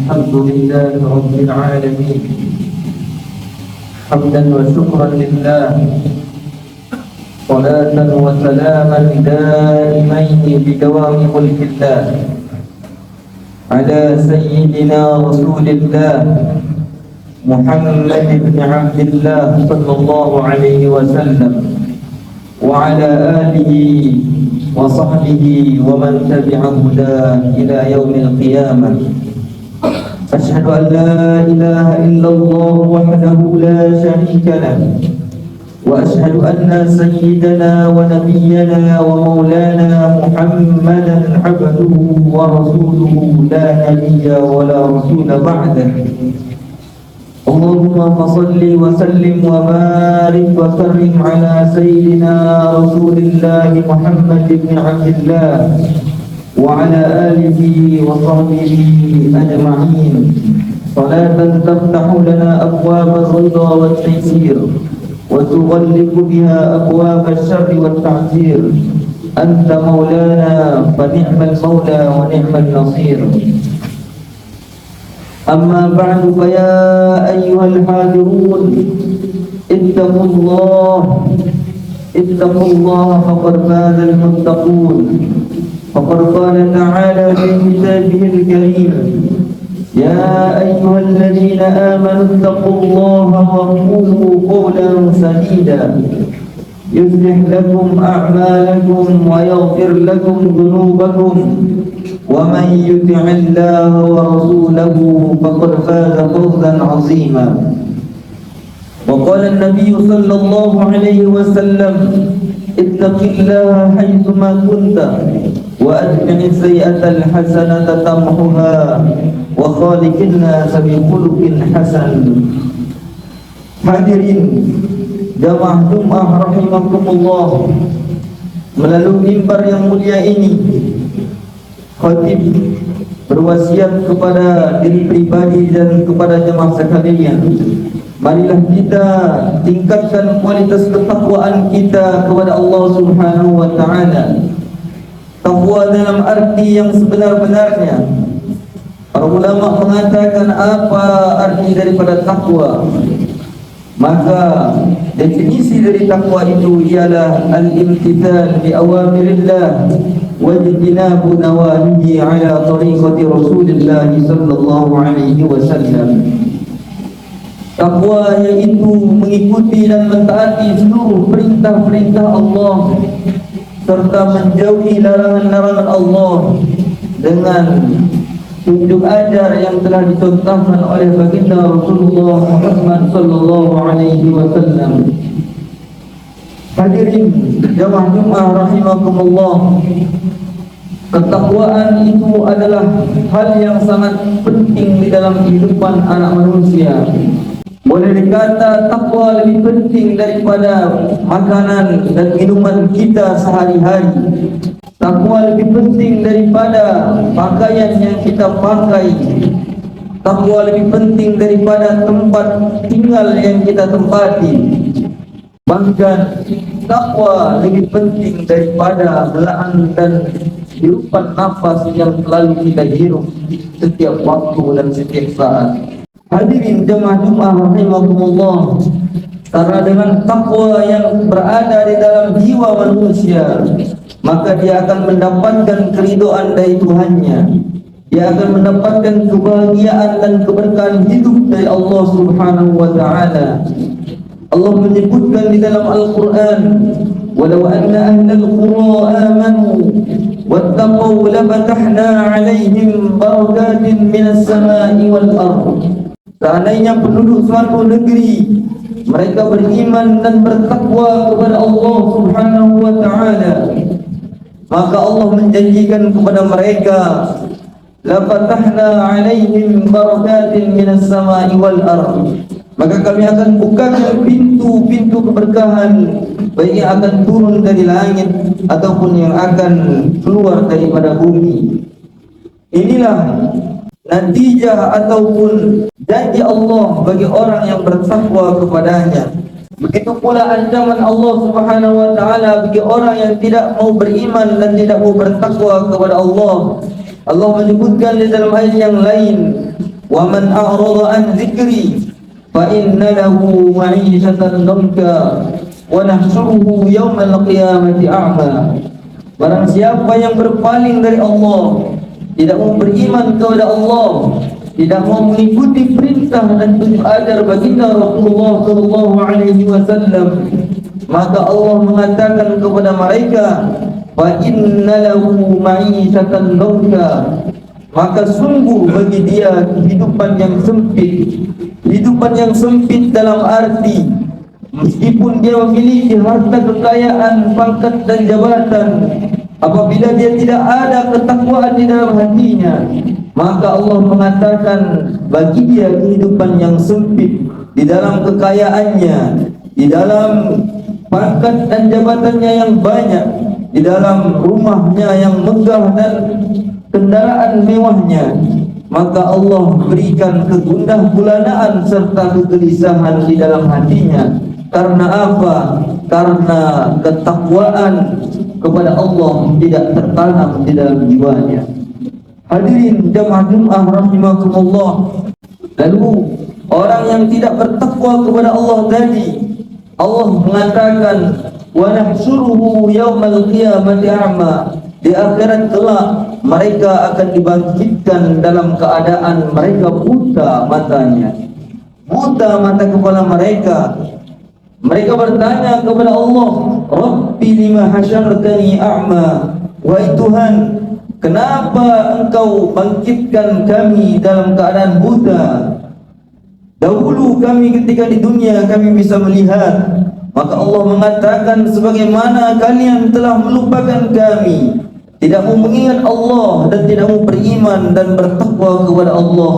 الحمد لله رب العالمين حمدا وشكرا لله صلاة وسلاما دائمين بدوام ملك الله على سيدنا رسول الله محمد بن عبد الله صلى الله عليه وسلم وعلى آله وصحبه ومن تبع هداه إلى يوم القيامة. أشهد أن لا إله إلا الله وحده لا شريك له وأشهد أن سيدنا ونبينا ومولانا محمدا عبده ورسوله لا نبي ولا رسول بعده. اللهم صل وسلم وبارك وكرم على سيدنا رسول الله محمد بن عبد الله وعلى آله وصحبه أجمعين صلاة تفتح لنا أبواب الرضا والتيسير وتغلق بها أبواب الشر والتعسير. أنت مولانا فنعم المولى ونعم النصير. أما بعد فيا أيها الحاضرون اتقوا الله فقد فاز المتقون. فقد قال تعالى في كتابه الكريم يا أيها الذين آمنوا اتقوا الله وقولوا قولا سديدا يصلح لكم أعمالكم ويغفر لكم ذنوبكم ومن يطع الله ورسوله فقد فاز فوزا عظيما. وقال النبي صلى الله عليه وسلم اتق الله حيثما كنت وأتبع السيئة الحسنة تمحها وخالق الناس بخلق حسن. Hadirin jamaah Jumat rahimakumullah, melalui mimbar yang mulia ini khatib berwasiat kepada diri pribadi dan kepada jemaah sekalian, marilah kita tingkatkan kualitas ketakwaan kita kepada Allah Subhanahu wa taala. Takwa dalam arti yang sebenar-benarnya. Para ulama mengatakan apa arti daripada takwa? Maka definisi dari takwa itu ialah al-imtithal bi awamirillah wa ijtinabu nawahihi ala tariqati Rasulillah sallallahu alaihi wasallam. Takwa yaitu mengikuti dan mentaati seluruh perintah-perintah Allah serta menjauhi larangan-larangan Allah dengan tunjuk ajar yang telah dicontohkan oleh baginda Rasulullah Muhammad sallallahu alaihi wasallam. Hadirin jamaah Jumat rahimakumullah, ketakwaan itu adalah hal yang sangat penting di dalam kehidupan anak manusia. Boleh dikata takwa lebih penting daripada makanan dan minuman kita sehari-hari. Takwa lebih penting daripada pakaian yang kita pakai. Takwa lebih penting daripada tempat tinggal yang kita tempati. Bahkan takwa lebih penting daripada belaan dan hirupan nafas yang selalu kita hirup setiap waktu dan setiap saat. Hadirin jemaah Jumat rahimakumullah, karena dengan takwa yang berada di dalam jiwa manusia, maka dia akan mendapatkan keridhaan dari Tuhannya. Dia akan mendapatkan kebahagiaan dan keberkahan hidup dari Allah Subhanahu wa taala. Allah menyebutkan di dalam Al-Quran, walau anna ahlal qura amanu wattaqau lafatahna alaihim barakatin minas samai wal ardh. Seandainya penduduk suatu negeri mereka beriman dan bertakwa kepada Allah Subhanahu wa ta'ala, maka Allah menjanjikan kepada mereka, lafatahna alaihim barakatin minas samai wal ardh, maka kami akan bukakan pintu-pintu keberkahan, baik yang akan turun dari langit ataupun yang akan keluar daripada bumi. Inilah natijah ataupun janji Allah bagi orang yang bertakwa kepadanya. Begitu pula ancaman Allah Subhanahu wa ta'ala bagi orang yang tidak mau beriman dan tidak mau bertakwa kepada Allah. Allah menyebutkan di dalam ayat yang lain, wa man a'rada an dzikri fa inna lahu ma'isyatan dhanka wa nahsyuruhu yaumal qiyamati a'ma. Barang siapa yang berpaling dari Allah, tidak mau beriman kepada Allah, tidak mau mengikuti perintah dan tunjuk ajar baginda Rasulullah sallallahu alaihi wasallam, maka Allah mengatakan kepada mereka, fa inna lahu ma'isyatan dhanka, maka sungguh bagi dia kehidupan yang sempit. Kehidupan yang sempit dalam arti meskipun dia memiliki harta kekayaan, pangkat dan jabatan, apabila dia tidak ada ketakwaan di dalam hatinya, maka Allah mengatakan bagi dia kehidupan yang sempit di dalam kekayaannya, di dalam pangkat dan jabatannya yang banyak, di dalam rumahnya yang megah dan kendaraan mewahnya, maka Allah berikan kegundah gulanaan serta kegelisahan di dalam hatinya. Karena apa? Karena ketakwaan kepada Allah tidak tertanam di dalam jiwanya. Hadirin jamaah Jumat rahimakumullah. Lalu orang yang tidak bertakwa kepada Allah tadi, Allah mengatakan, wa nahsyuruhu yaumal qiyamati a'ma. Di akhirat kelak mereka akan dibangkitkan dalam keadaan mereka buta matanya, buta mata kepala mereka. Mereka bertanya kepada Allah, Rabbi lima hasyartani a'ma. Wahai Tuhan, kenapa engkau bangkitkan kami dalam keadaan buta? Dahulu kami ketika di dunia kami bisa melihat. Maka Allah mengatakan, sebagaimana kalian telah melupakan kami, tidak mau mengingat Allah dan tidak mau beriman dan bertakwa kepada Allah,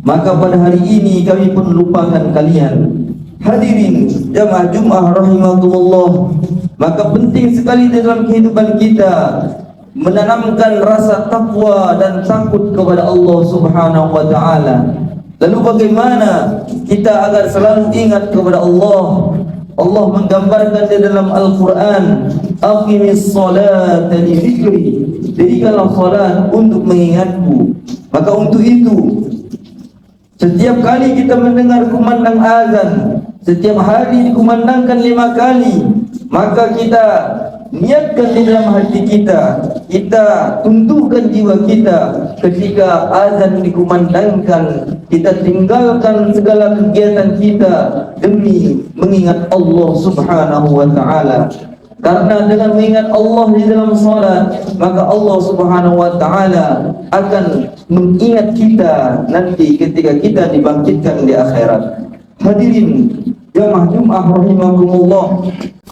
maka pada hari ini kami pun lupakan kalian. Hadirin jamaah Jumat rahimakumullah, maka penting sekali dalam kehidupan kita menanamkan rasa takwa dan takut kepada Allah Subhanahu wa ta'ala. Lalu bagaimana kita agar selalu ingat kepada Allah? Allah menggambarkan di dalam Al-Quran, aqimis salata li dzikri, jadikanlah salat untuk mengingatku. Maka untuk itu setiap kali kita mendengar kumandang azan, setiap hari dikumandangkan 5 kali, maka kita niatkan di dalam hati kita, kita tundukkan jiwa kita ketika azan dikumandangkan, kita tinggalkan segala kegiatan kita demi mengingat Allah Subhanahu wa ta'ala. Karena dengan mengingat Allah di dalam salat, maka Allah Subhanahu wa ta'ala akan mengingat kita nanti ketika kita dibangkitkan di akhirat. Hadirin jamaah Jumat rahimakumullah,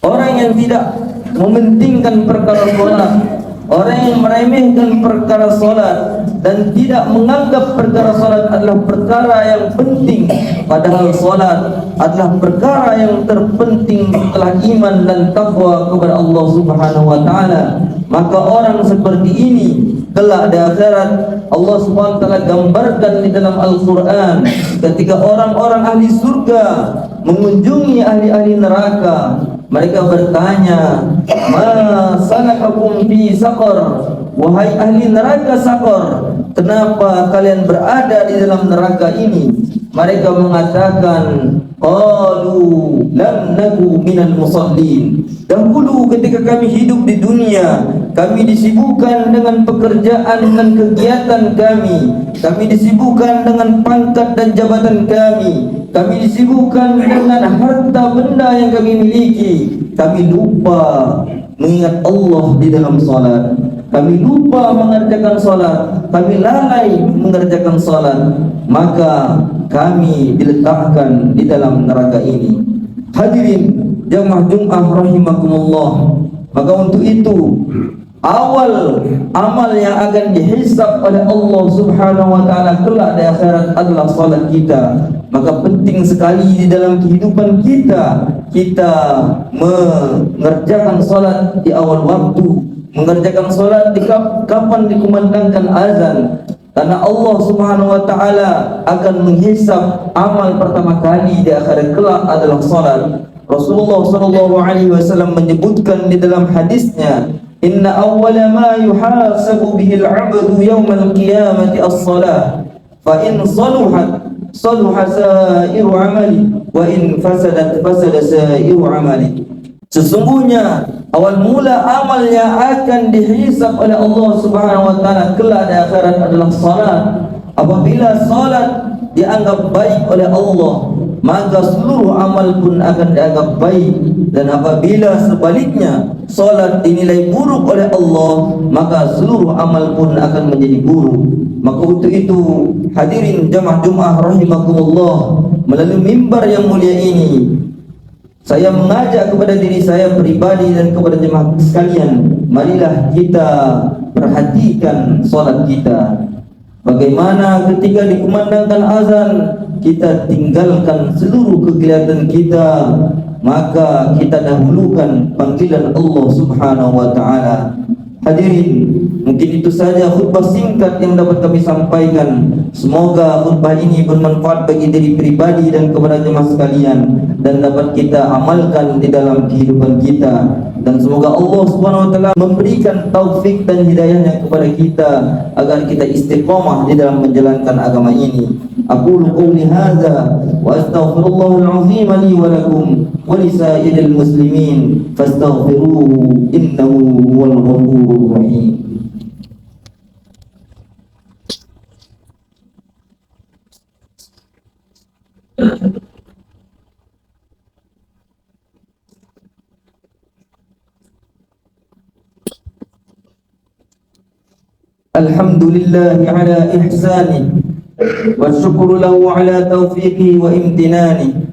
orang yang tidak mementingkan perkara salat, orang yang meremehkan perkara salat dan tidak menganggap perkara salat adalah perkara yang penting, padahal salat adalah perkara yang terpenting setelah iman dan takwa kepada Allah Subhanahu wa ta'ala, maka orang seperti ini kelak di akhirat Allah Subhanahu wa ta'ala gambarkan di dalam Al-Quran ketika orang-orang ahli surga mengunjungi ahli-ahli neraka. Mereka bertanya, ma salakakum fi saqar, wahai ahli neraka saqar, kenapa kalian berada di dalam neraka ini? Mereka mengatakan, qalu lam naku minal musallin. Dahulu ketika kami hidup di dunia, kami disibukkan dengan pekerjaan dan kegiatan kami disibukkan dengan pangkat dan jabatan kami kami disibukkan dengan harta benda yang kami miliki, kami lupa mengingat Allah di dalam salat. Kami lupa mengerjakan salat, kami lalai mengerjakan salat, maka kami diletakkan di dalam neraka ini. Hadirin jamaah Jumat rahimakumullah, maka untuk itu awal amal yang akan dihisab oleh Allah Subhanahu wa taala kelak di akhirat adalah salat kita. Maka penting sekali di dalam kehidupan kita, kita mengerjakan salat di awal waktu, mengerjakan salat di kapan dikumandangkan azan. Karena Allah Subhanahu wa taala akan menghisab amal pertama kali di akhirat kelak adalah salat. Rasulullah sallallahu alaihi wasallam menyebutkan di dalam hadisnya, inna awwala ma yuhasabu bihi al-'abdu yawm al-qiyamati as-salah, fa in saluhat saluha sa'iru 'amali wa in fasadat fasada sa'iru 'amali. Sesungguhnya awal mula amal yang akan dihisab oleh Allah Subhanahu wa taala kelak di akhirat adalah salat. Apabila salat dianggap baik oleh Allah, maka seluruh amal pun akan dianggap baik. Dan apabila sebaliknya salat dinilai buruk oleh Allah, maka seluruh amal pun akan menjadi buruk. Maka untuk itu hadirin jamaah Jumat rahimakumullah, melalui mimbar yang mulia ini saya mengajak kepada diri saya pribadi dan kepada jemaah sekalian, marilah kita perhatikan salat kita. Bagaimana ketika dikumandangkan azan, kita tinggalkan seluruh kegiatan kita, maka kita dahulukan panggilan Allah Subhanahu wa taala. Hadirin, mungkin itu saja khutbah singkat yang dapat kami sampaikan. Semoga khutbah ini bermanfaat bagi diri pribadi dan kepada jemaah sekalian, dan dapat kita amalkan di dalam kehidupan kita. Dan semoga Allah Subhanahu wa taala memberikan taufik dan hidayahnya kepada kita agar kita istiqamah di dalam menjalankan agama ini. Aqulu qouli hadza wa astaghfirullahal azim li wa lakum wa lisairil muslimin fastaghfiruhu innahu huwal ghafurur rahim. Alhamdulillah ala ihsani wa syukru lahu ala taufiqi wa imtinani,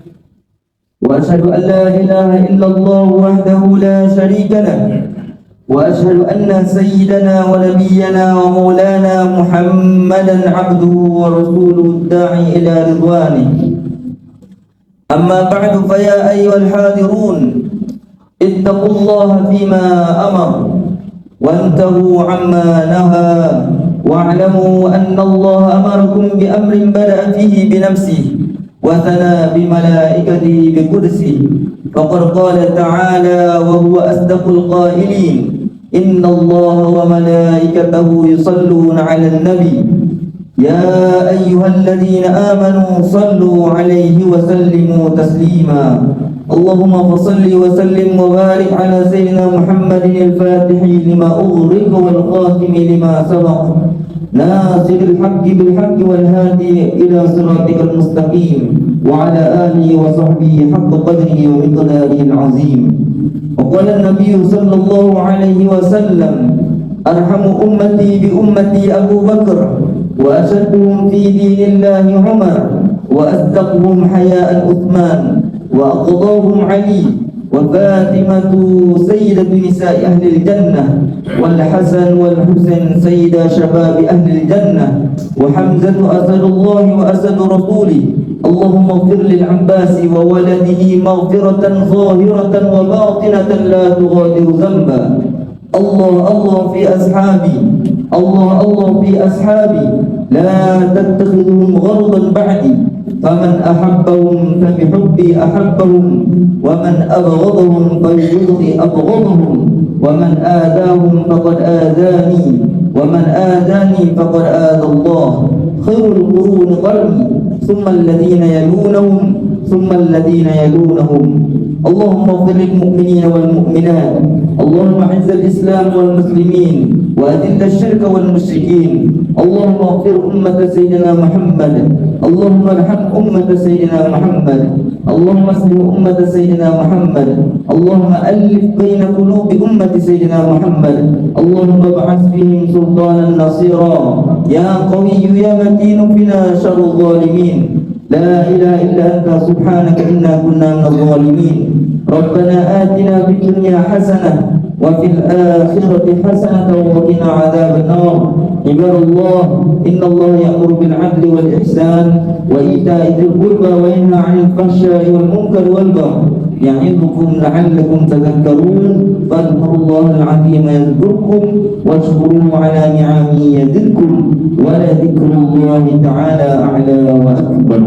wa ashhadu an la ilaha illallah wahdahu la syarika lah, wa ashhadu anna sayyidana wa nabiyyana wa maulana Muhammadan abduhu wa rasuluhu da'i ila ridwani. Amma ba'du, fa ya ayyuhal hadirun ittaqullaha fima amar وانتهوا عما نهى واعلموا أن الله أمركم بأمر بدأ فيه بنفسه وثنى بملائكته بقدسه، فقد قال تعالى وهو أصدق القائلين إن الله وملائكته يصلون على النبي يا أيها الذين آمنوا صلوا عليه وسلموا تسليما. اللهم فصل وسلم وبارك على سيدنا محمد الفاتح لما أغلق والخاتم لما سبق ناصر الحق بالحق والهادي إلى صراطك المستقيم وعلى آله وصحبه حق قدره ومقداره العظيم. وقال النبي صلى الله عليه وسلم أرحم أمتي بأمتي أبو بكر وأشدهم في دين الله عمر وأصدقهم حياء عثمان وأقضاهم علي وفاطمة سيدة نساء أهل الجنة والحسن والحسين سيدا شباب أهل الجنة وحمزة أسد الله وأسد رسوله. اللهم اغفر للعباس وولده مغفرة ظاهرة وباطنة لا تغادر ذنبا. الله الله في أصحابي، الله الله في أصحابي، لا تتخذهم غرضا بعدي، فمن أحبهم فبحبي أحبهم، ومن أبغضهم فببغضي أبغضهم، ومن آذاهم فقد آذاني، ومن آذاني فقد آذى الله. خير القرون قرني ثم الذين يلونهم ثم الذين يلونهم. اللهم اغفر للمؤمنين والمؤمنات. اللهم اعز الإسلام والمسلمين وأذل الشرك والمشركين. اللهم اغفر أمة سيدنا محمد. اللهم ارحم أمة سيدنا محمد. اللهم اصلح أمة سيدنا محمد. اللهم ألف بين قلوب أمة سيدنا محمد. اللهم ابعث فيهم سلطانا نصيرا يا قوي يا متين فينا شر الظالمين. لا إله إلا أنت سبحانك إنا كنا من الظالمين. ربنا آتنا في الدنيا حسنة وفي الآخرة حسنة وقنا عذاب النار. عباد الله، إن الله يأمر بالعدل والإحسان وإيتاء ذي القربى وينهى عن الفحشاء والمنكر والبغي يعظكم لعلكم تذكرون. فاذكروا الله العظيم يذكركم واشكروه على نعمه يزدكم ولذكر الله تعالى أعلى وأكبر.